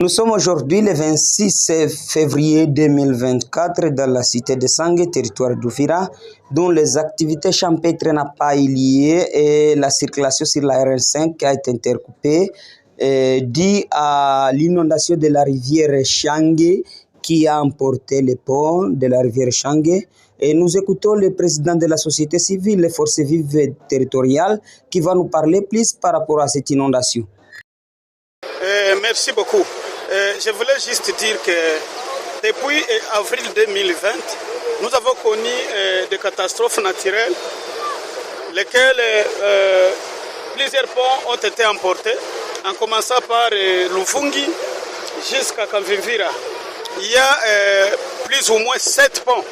Nous sommes aujourd'hui le 26 février 2024 dans la cité de Sangue, territoire d'Oufira, dont les activités champêtres n'ont pas eu lieu et la circulation sur la RN5 a été intercoupée due à l'inondation de la rivière Changue qui a emporté les ponts de la rivière Changue. Et nous écoutons le président de la société civile, les forces vives territoriales, qui va nous parler plus par rapport à cette inondation. Merci beaucoup. Je voulais juste dire que depuis avril 2020, nous avons connu des catastrophes naturelles, lesquelles plusieurs ponts ont été emportés, en commençant par Lufungi jusqu'à Kamvimvira. Il y a plus ou moins 7 ponts.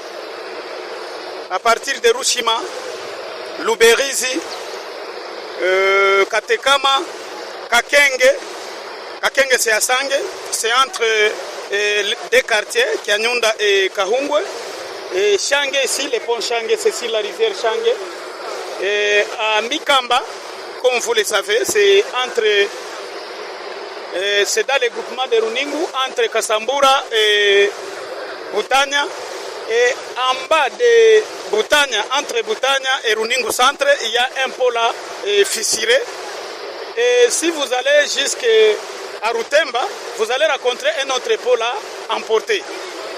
À partir de Rushima, Luberizi, Katekama, Kakenge. Kakenge c'est à Sangue, c'est entre deux quartiers, Kianyunda et Kahungwe. Et Changue ici, le pont Changue, c'est sur la rivière Changue. Et à Mikamba, comme vous le savez, c'est dans le groupement de Runingu, entre Kasambura et Butanya. Et en bas de Butanya, entre Butanya et Runingu Centre, il y a un pont là fissuré. Et si vous allez jusqu'à Rutemba, vous allez rencontrer un autre pont là emporté.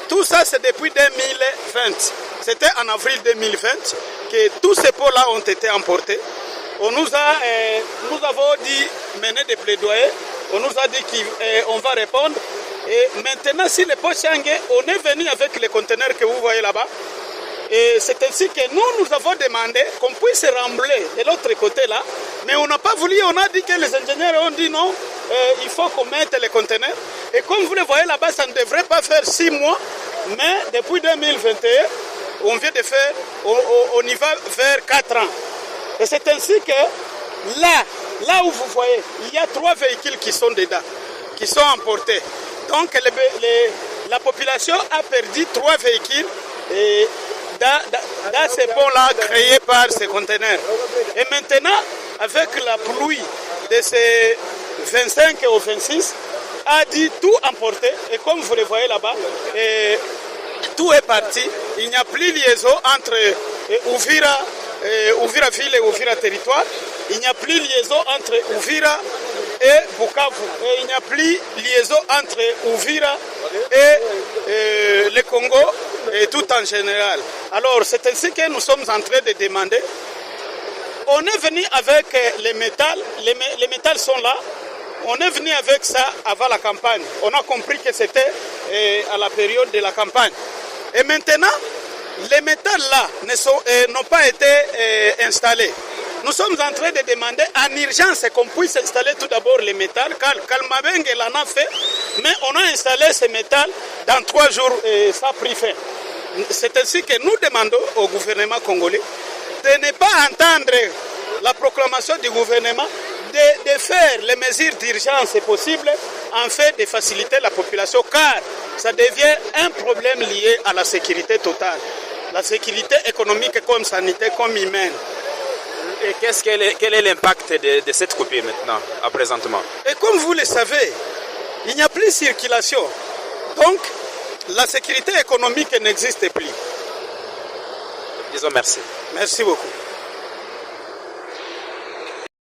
Tout ça, c'est depuis 2020. C'était en avril 2020 que tous ces ponts là ont été emportés. On nous avons dit mener des plaidoyers. On nous a dit qu'on va répondre. Et maintenant, si le pont Changue, on est venu avec les conteneurs que vous voyez là-bas. Et c'est ainsi que nous avons demandé qu'on puisse rembler de l'autre côté là. Mais on n'a pas voulu, on a dit que les ingénieurs ont dit non, il faut qu'on mette les conteneurs. Et comme vous le voyez là-bas, ça ne devrait pas faire 6 mois. Mais depuis 2021, on vient de faire, on y va vers 4 ans. Et c'est ainsi que là où vous voyez, il y a 3 véhicules qui sont dedans, qui sont emportés. Donc la population a perdu 3 véhicules et dans ces ponts-là créés par ces conteneurs. Et maintenant, avec la pluie de ces 25 au 26, a dit tout emporter. Et comme vous le voyez là-bas, tout est parti. Il n'y a plus de liaison entre Ouvira ville et Ouvira territoire. Il n'y a plus de liaison entre Ouvira et Bukavu. Et il n'y a plus de liaison entre Ouvira et le Congo et tout en général. Alors c'est ainsi que nous sommes en train de demander. On est venu avec les métals. Les métals sont là. On est venu avec ça avant la campagne. On a compris que c'était à la période de la campagne. Et maintenant, les métals là n'ont pas été installés. Nous sommes en train de demander en urgence qu'on puisse installer tout d'abord les métals, car Kalmabeng l'en a fait, mais on a installé ces métals dans 3 jours et ça a pris fin. C'est ainsi que nous demandons au gouvernement congolais de ne pas entendre la proclamation du gouvernement, de faire les mesures d'urgence possibles en fait de faciliter la population, car ça devient un problème lié à la sécurité totale. La sécurité économique comme sanitaire, comme humaine. Et quel est l'impact de cette coupure maintenant, à présentement? Et comme vous le savez, il n'y a plus de circulation. Donc, la sécurité économique n'existe plus. Disons merci. Merci beaucoup.